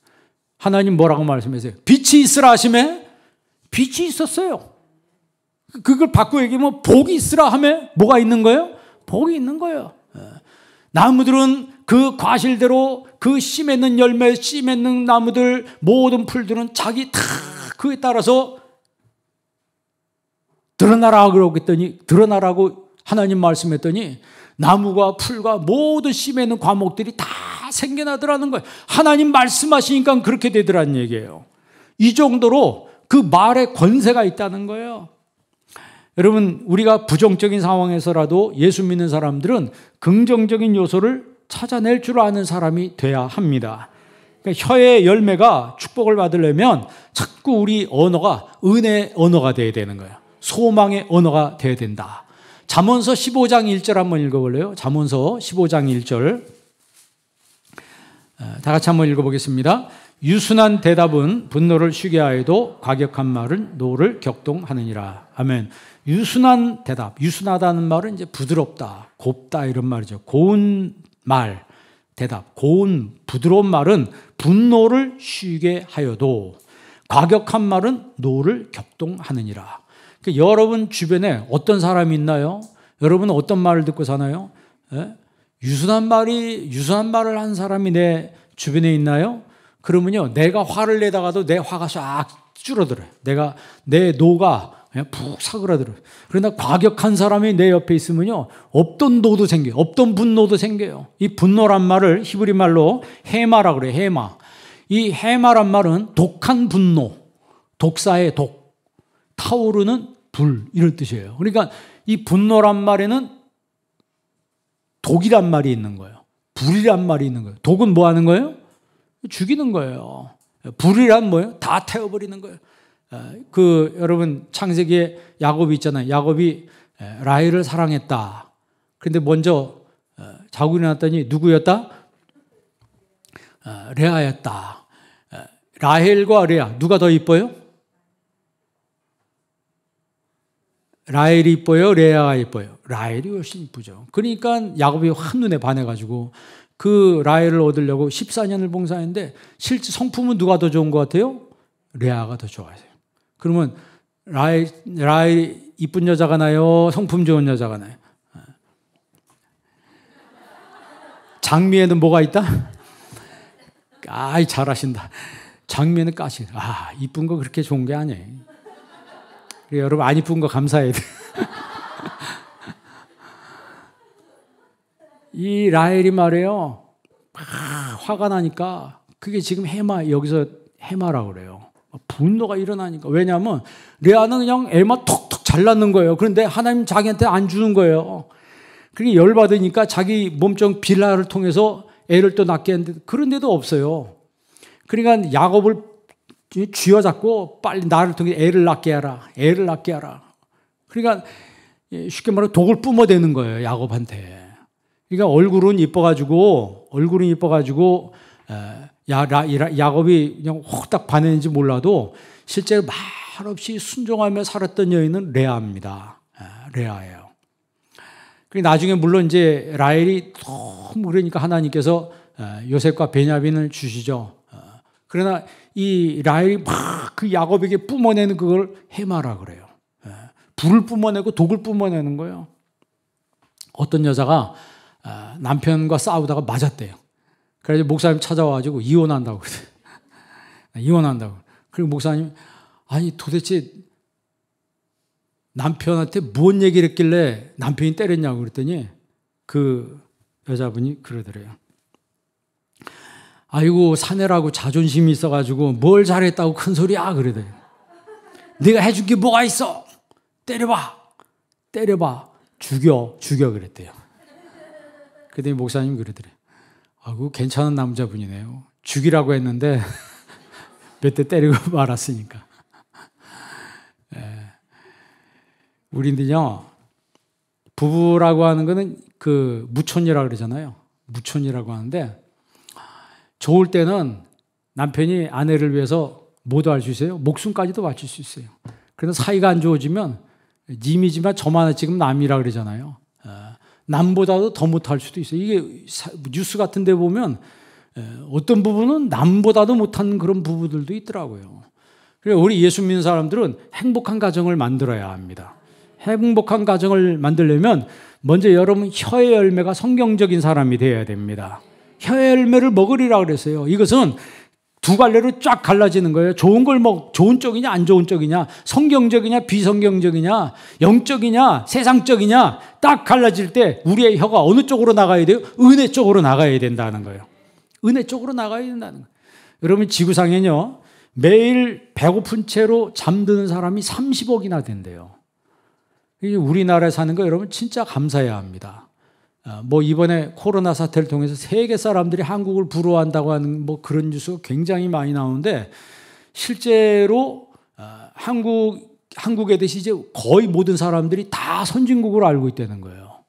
하나님 뭐라고 말씀하세요? 빛이 있으라 하시매 빛이 있었어요. 그걸 바꾸어 얘기하면 복이 있으라 하매 뭐가 있는 거예요? 복이 있는 거예요. 나무들은 그 과실대로 그 씨 맺는 열매, 씨 맺는 나무들, 모든 풀들은 자기 다 그에 따라서 드러나라 그러겠더니, 드러나라고 하나님 말씀했더니 나무가 풀과 모든 씨 맺는 과목들이 다 생겨나더라는 거예요. 하나님 말씀하시니까 그렇게 되더라는 얘기예요. 이 정도로 그 말에 권세가 있다는 거예요. 여러분 우리가 부정적인 상황에서라도 예수 믿는 사람들은 긍정적인 요소를 찾아낼 줄 아는 사람이 돼야 합니다. 그러니까 혀의 열매가 축복을 받으려면 자꾸 우리 언어가 은혜의 언어가 돼야 되는 거예요. 소망의 언어가 돼야 된다. 잠언서 15장 1절 한번 읽어볼래요? 잠언서 15장 1절 다 같이 한번 읽어보겠습니다. 유순한 대답은 분노를 쉬게 하여도 과격한 말은 노를 격동하느니라. 아멘. 유순한 대답, 유순하다는 말은 이제 부드럽다, 곱다 이런 말이죠. 고운 말, 대답, 고운 부드러운 말은 분노를 쉬게 하여도 과격한 말은 노를 격동하느니라. 그러니까 여러분 주변에 어떤 사람이 있나요? 여러분은 어떤 말을 듣고 사나요? 유순한 말을 한 사람이 내 주변에 있나요? 그러면요, 내가 화를 내다가도 내 화가 싹 줄어들어요. 내 노가 그냥 푹 사그라들어요. 그러나 과격한 사람이 내 옆에 있으면요, 없던 노도 생겨요. 없던 분노도 생겨요. 이 분노란 말을 히브리 말로 해마라 그래요. 해마. 이 해마란 말은 독한 분노, 독사의 독, 타오르는 불 이런 뜻이에요. 그러니까 이 분노란 말에는 독이란 말이 있는 거예요. 불이란 말이 있는 거예요. 독은 뭐 하는 거예요? 죽이는 거예요. 불이란 뭐예요? 다 태워버리는 거예요. 여러분 창세기에 야곱이 있잖아요. 야곱이 라헬을 사랑했다. 그런데 먼저 자고 일어났더니 누구였다? 레아였다. 라헬과 레아 누가 더 이뻐요? 라헬이 이뻐요? 레아가 이뻐요? 라헬이 훨씬 이쁘죠. 그러니까 야곱이 한눈에 반해가지고 그 라헬을 얻으려고 14년을 봉사했는데 실제 성품은 누가 더 좋은 것 같아요? 레아가 더 좋아요. 그러면 라헬 이쁜 여자가 나요? 성품 좋은 여자가 나요? 장미에는 뭐가 있다? 아이 잘하신다. 장미에는 가시. 이쁜 거 그렇게 좋은 게 아니에요. 여러분 안 이쁜 거 감사해야 돼. 이 라헬이 말이에요. 화가 나니까 그게 지금 여기서 해마라고 그래요. 분노가 일어나니까. 왜냐하면 레아는 그냥 애만 톡톡 잘났는 거예요. 그런데 하나님 자기한테 안 주는 거예요. 그러니까 열받으니까 자기 몸종 빌라를 통해서 애를 또 낳게 했는데 그런 데도 없어요. 그러니까 야곱을 쥐어잡고 빨리 나를 통해 애를 낳게 하라. 애를 낳게 하라. 그러니까 쉽게 말하면 독을 뿜어대는 거예요. 야곱한테. 그러니까 얼굴은 이뻐가지고 야곱이 그냥 호딱 반했는지 몰라도 실제로 말없이 순종하며 살았던 여인은 레아입니다. 레아예요. 그리고 나중에 물론 이제 라헬이 너무 그러니까 하나님께서 요셉과 베냐민을 주시죠. 그러나 이 라헬이 막 그 야곱에게 뿜어내는 그걸 해마라 그래요. 불을 뿜어내고 독을 뿜어내는 거예요. 어떤 여자가 남편과 싸우다가 맞았대요. 그래서 목사님 찾아와가지고 이혼한다고 그래요. 이혼한다고. 그리고 목사님, 아니 도대체 남편한테 뭔 얘기를 했길래 남편이 때렸냐고 그랬더니 그 여자분이 그러더래요. 아이고 사내라고 자존심이 있어가지고 뭘 잘했다고 큰 소리야 그러더래요. 네가 해준 게 뭐가 있어? 때려봐 죽여 그랬대요. 그랬더니 목사님 그러더래요. 아이고 괜찮은 남자분이네요. 죽이라고 했는데 몇 대 때리고 말았으니까. 우리는요 부부라고 하는 거는 그 무촌이라고 그러잖아요. 무촌이라고 하는데 좋을 때는 남편이 아내를 위해서 뭐도 할 수 있어요? 목숨까지도 바칠 수 있어요. 그래서 사이가 안 좋아지면 님이지만 저만 지금 남이라 그러잖아요. 남보다도 더 못할 수도 있어요. 이게 뉴스 같은 데 보면 어떤 부부는 남보다도 못한 그런 부부들도 있더라고요. 그래서 우리 예수 믿는 사람들은 행복한 가정을 만들어야 합니다. 행복한 가정을 만들려면 먼저 여러분 혀의 열매가 성경적인 사람이 되어야 됩니다. 혀의 열매를 먹으리라 그랬어요. 이것은 두 갈래로 쫙 갈라지는 거예요. 좋은 걸 좋은 쪽이냐 안 좋은 쪽이냐, 성경적이냐 비성경적이냐, 영적이냐 세상적이냐 딱 갈라질 때 우리의 혀가 어느 쪽으로 나가야 돼요? 은혜 쪽으로 나가야 된다는 거예요. 은혜 쪽으로 나가야 된다는 거예요. 여러분 지구상에는요 매일 배고픈 채로 잠드는 사람이 30억이나 된대요. 우리나라에 사는 거 여러분 진짜 감사해야 합니다. 뭐 이번에 코로나 사태를 통해서 세계 사람들이 한국을 부러워한다고 하는 뭐 그런 뉴스가 굉장히 많이 나오는데 실제로 한국에 대해서 이제 거의 모든 사람들이 다 선진국으로 알고 있다는 거예요.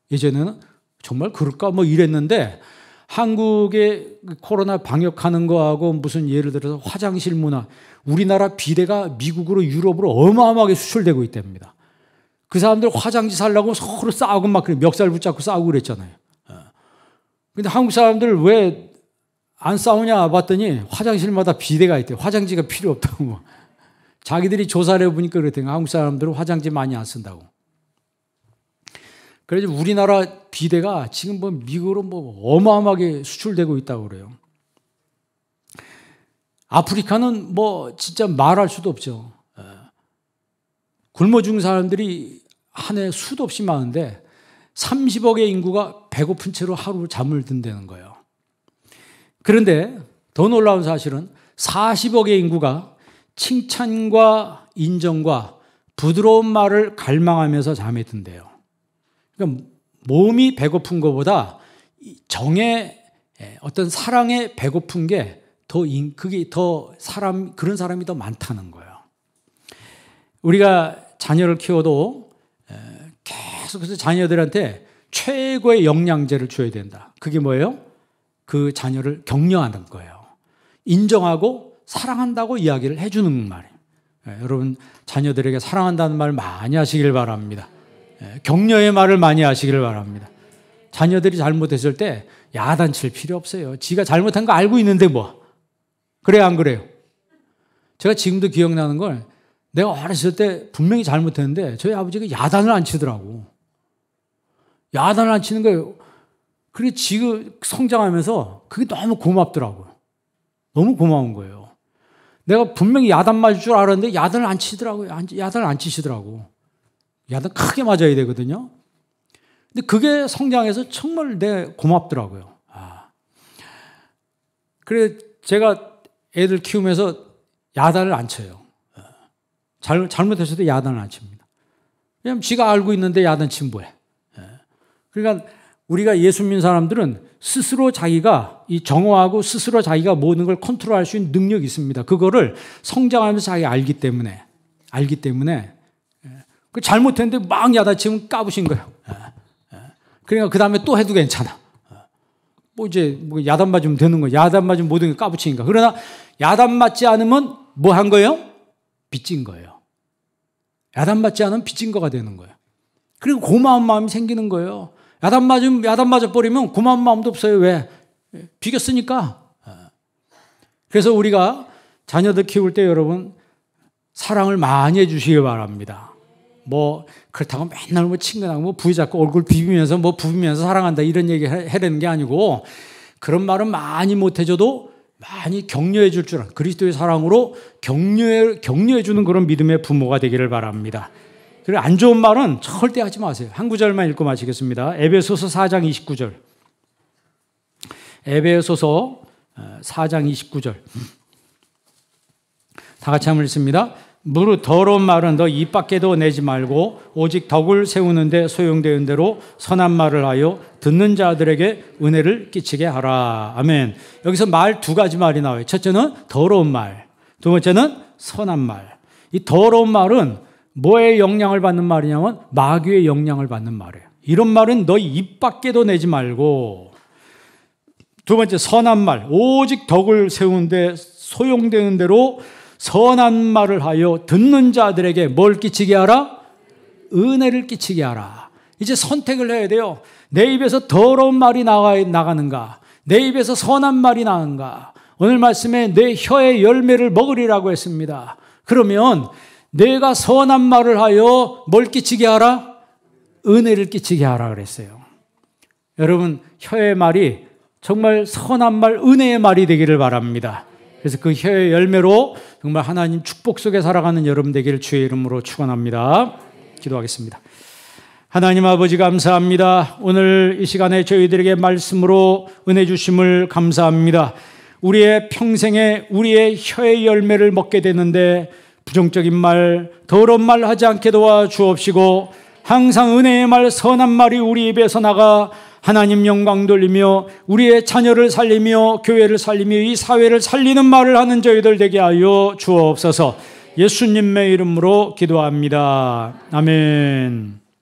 예전에는 정말 그럴까 뭐 이랬는데 한국의 코로나 방역하는 거하고 무슨 예를 들어서 화장실 문화, 우리나라 비데가 미국으로 유럽으로 어마어마하게 수출되고 있답니다. 그 사람들 화장지 살려고 서로 싸우고 막 그래 멱살 붙잡고 싸우고 그랬잖아요. 근데 한국 사람들 왜 안 싸우냐 봤더니 화장실마다 비데가 있대요. 화장지가 필요 없다고. 자기들이 조사를 해보니까 그랬대요. 한국 사람들은 화장지 많이 안 쓴다고. 그래서 우리나라 비데가 지금 뭐 미국으로 뭐 어마어마하게 수출되고 있다고 그래요. 아프리카는 뭐 진짜 말할 수도 없죠. 굶어 죽는 사람들이 한 해 수도 없이 많은데 30억의 인구가 배고픈 채로 하루 잠을 든다는 거예요. 그런데 더 놀라운 사실은 40억의 인구가 칭찬과 인정과 부드러운 말을 갈망하면서 잠에 든대요. 그러니까 몸이 배고픈 것보다 정의 어떤 사랑에 배고픈 게 그게 그런 사람이 더 많다는 거예요. 우리가 자녀를 키워도 계속해서 자녀들한테 최고의 영양제를 줘야 된다. 그게 뭐예요? 그 자녀를 격려하는 거예요. 인정하고 사랑한다고 이야기를 해주는 말이에요. 여러분 자녀들에게 사랑한다는 말 많이 하시길 바랍니다. 격려의 말을 많이 하시길 바랍니다. 자녀들이 잘못했을 때 야단칠 필요 없어요. 지가 잘못한 거 알고 있는데 뭐. 그래요 안 그래요? 제가 지금도 기억나는 걸 내가 어렸을 때 분명히 잘못했는데 저희 아버지가 야단을 안 치더라고. 야단을 안 치는 거예요. 그래 지금 성장하면서 그게 너무 고맙더라고요. 너무 고마운 거예요. 내가 분명히 야단 맞을 줄 알았는데 야단을 안 치더라고요. 야단을 안 치시더라고. 야단 크게 맞아야 되거든요. 근데 그게 성장해서 정말 고맙더라고요. 그래 제가 애들 키우면서 야단을 안 쳐요. 잘못했을 때 야단을 안 칩니다. 왜냐하면 지가 알고 있는데 야단 치면 뭐해. 그러니까 우리가 예수 믿는 사람들은 스스로 자기가 정오하고 스스로 자기가 모든 걸 컨트롤할 수 있는 능력이 있습니다. 그거를 성장하면서 자기가 알기 때문에 잘못했는데 막 야단 치면 까부신 거예요. 그러니까 그 다음에 또 해도 괜찮아. 뭐 이제 뭐 야단 맞으면 되는 거야. 야단 맞으면 모든 게 까부치니까. 그러나 야단 맞지 않으면 뭐 한 거예요? 빚진 거예요. 야단 맞지 않으면 빚진 거가 되는 거예요. 그리고 고마운 마음이 생기는 거예요. 야단 맞아버리면 고마운 마음도 없어요. 왜? 비겼으니까. 그래서 우리가 자녀들 키울 때 여러분 사랑을 많이 해주시기 바랍니다. 뭐 그렇다고 맨날 뭐 친근하고 뭐 부여잡고 얼굴 비비면서 뭐 부비면서 사랑한다 이런 얘기 해내는 게 아니고 그런 말은 많이 못 해줘도 많이 격려해 줄 줄 그리스도의 사랑으로 격려해 주는 그런 믿음의 부모가 되기를 바랍니다. 그리고 안 좋은 말은 절대 하지 마세요. 한 구절만 읽고 마치겠습니다. 에베소서 4장 29절. 에베소서 4장 29절. 다 같이 한번 읽습니다. 무릇 더러운 말은 너 입 밖에도 내지 말고 오직 덕을 세우는데 소용되는 대로 선한 말을 하여 듣는 자들에게 은혜를 끼치게 하라. 아멘. 여기서 말 두 가지 말이 나와요. 첫째는 더러운 말, 두 번째는 선한 말. 이 더러운 말은 뭐의 영향을 받는 말이냐면 마귀의 영향을 받는 말이에요. 이런 말은 너 입 밖에도 내지 말고, 두 번째 선한 말, 오직 덕을 세우는데 소용되는 대로 선한 말을 하여 듣는 자들에게 뭘 끼치게 하라? 은혜를 끼치게 하라. 이제 선택을 해야 돼요. 내 입에서 더러운 말이 나가는가? 내 입에서 선한 말이 나는가? 오늘 말씀에 내 혀의 열매를 먹으리라고 했습니다. 그러면 내가 선한 말을 하여 뭘 끼치게 하라? 은혜를 끼치게 하라 그랬어요. 여러분 혀의 말이 정말 선한 말, 은혜의 말이 되기를 바랍니다. 그래서 그 혀의 열매로 정말 하나님 축복 속에 살아가는 여러분 되기를 주의 이름으로 축원합니다. 기도하겠습니다. 하나님 아버지 감사합니다. 오늘 이 시간에 저희들에게 말씀으로 은혜 주심을 감사합니다. 우리의 평생에 우리의 혀의 열매를 먹게 되는데 부정적인 말, 더러운 말 하지 않게 도와주옵시고 항상 은혜의 말, 선한 말이 우리 입에서 나가 하나님 영광 돌리며 우리의 자녀를 살리며 교회를 살리며 이 사회를 살리는 말을 하는 저희들 되게 하여 주옵소서. 예수님의 이름으로 기도합니다. 아멘.